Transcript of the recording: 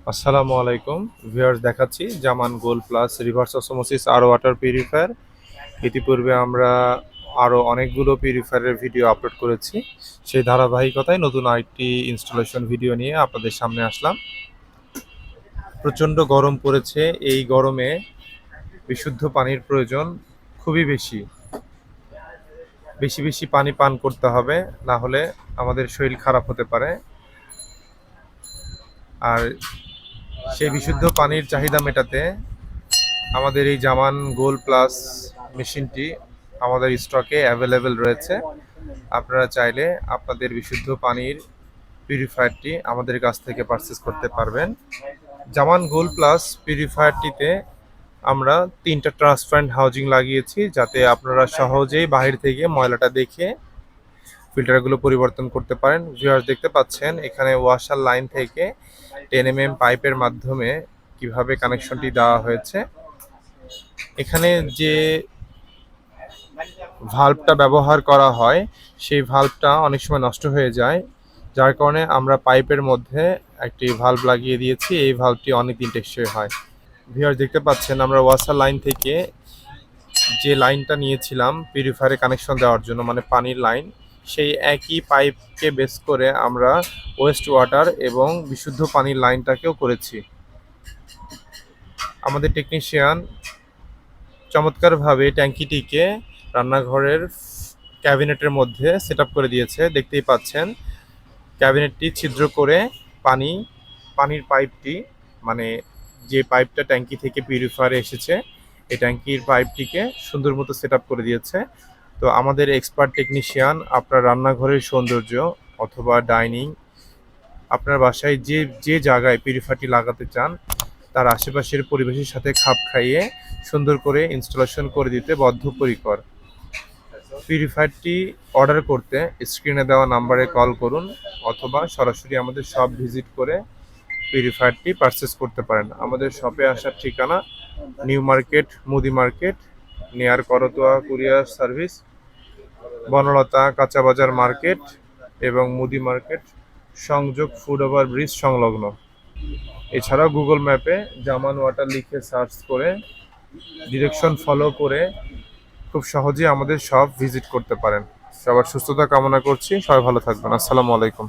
আসসালামু আলাইকুম ভিউয়ার্স, দেখাচ্ছি জামান গোল্ড প্লাস রিভার্স অসমোসিস আর ওয়াটার পিউরিফায়ার। ইতিপূর্বে আমরা আরও অনেকগুলো পিউরিফায়ারের ভিডিও আপলোড করেছি। সেই ধারাবাহিকতায় নতুন আরেকটি ইনস্টলেশন ভিডিও নিয়ে আপনাদের সামনে আসলাম। প্রচণ্ড গরম পড়েছে। এই গরমে বিশুদ্ধ পানির প্রয়োজন খুবই বেশি। বেশি বেশি পানি পান করতে হবে, না হলে আমাদের শরীর খারাপ হতে পারে। আর সেই বিশুদ্ধ পানির চাহিদা মেটাতে আমাদের এই জামান গোল্ড প্লাস মেশিনটি আমাদের স্টকে অ্যাভেলেবেল রয়েছে। আপনারা চাইলে আপনাদের বিশুদ্ধ পানির পিউরিফায়ারটি আমাদের কাছ থেকে পারচেস করতে পারবেন। জামান গোল্ড প্লাস পিউরিফায়ারটিতে আমরা 3টা ট্রান্সপারেন্ট হাউজিং লাগিয়েছি, যাতে আপনারা সহজেই বাহির থেকে ময়লাটা দেখে ফিল্টারগুলো পরিবর্তন করতে পারেন। ভিউয়ার্স, দেখতে পাচ্ছেন এখানে ওয়াশার লাইন থেকে 10 mm পাইপের মাধ্যমে কিভাবে কানেকশনটি দেওয়া হয়েছে। এখানে যে ভাল্বটা ব্যবহার করা হয় সেই ভাল্বটা অনেক সময় নষ্ট হয়ে যায়, যার কারণে আমরা পাইপের মধ্যে একটি ভাল্ব লাগিয়ে দিয়েছি। এই ভাল্বটি অনেকদিন টেকসই হয়। ভিউয়ার্স, দেখতে পাচ্ছেন আমরা ওয়াসার লাইন থেকে যে লাইনটা নিয়েছিলাম পিউরিফায়ারে কানেকশন দেওয়ার জন্য, মানে পানির লাইন, সেই একই পাইপকে বেস করে আমরা ওয়েস্ট ওয়াটার এবং বিশুদ্ধ পানির লাইনটাকেও করেছি। আমাদের টেকনিশিয়ান চমৎকারভাবে ট্যাঙ্কিটিকে রান্নাঘরের ক্যাবিনেটের মধ্যে সেট আপ করে দিয়েছে। দেখতেই পাচ্ছেন ক্যাবিনেটটি ছিদ্র করে পানির পাইপটি, মানে যে পাইপটা ট্যাঙ্কি থেকে পিউরিফায়ারে এসেছে, এই ট্যাঙ্কির পাইপটিকে সুন্দর মতো সেট আপ করে দিয়েছে। তো আমাদের এক্সপার্ট টেকনিশিয়ান আপনার রান্নাঘরের সৌন্দর্য অথবা ডাইনিং, আপনার বাসায় যে যে জায়গায় পিউরিফায়ারটি লাগাতে চান তার আশেপাশের পরিবেশের সাথে খাপ খাইয়ে সুন্দর করে ইনস্টলেশন করে দিতে বদ্ধপরিকর। পিউরিফায়ারটি অর্ডার করতে স্ক্রিনে দেওয়া নাম্বারে কল করুন, অথবা সরাসরি আমাদের শপ ভিজিট করে পিউরিফায়ারটি পারচেস করতে পারেন। আমাদের শপে আসার ঠিকানা নিউ মার্কেট, মুদি market, near Karatoya courier service, Banalata কাঁচা বাজার মার্কেট এবং মুদি মার্কেট সংযোগ ফুড ওভার ব্রিজ সংলগ্ন। এছাড়াও গুগল ম্যাপে জামান ওয়াটার লিখে সার্চ করে ডিরেকশন ফলো করে খুব সহজেই আমাদের শপ ভিজিট করতে পারেন। সবার সুস্থতা কামনা করছি। সবাই ভালো থাকবেন। আসসালামু আলাইকুম।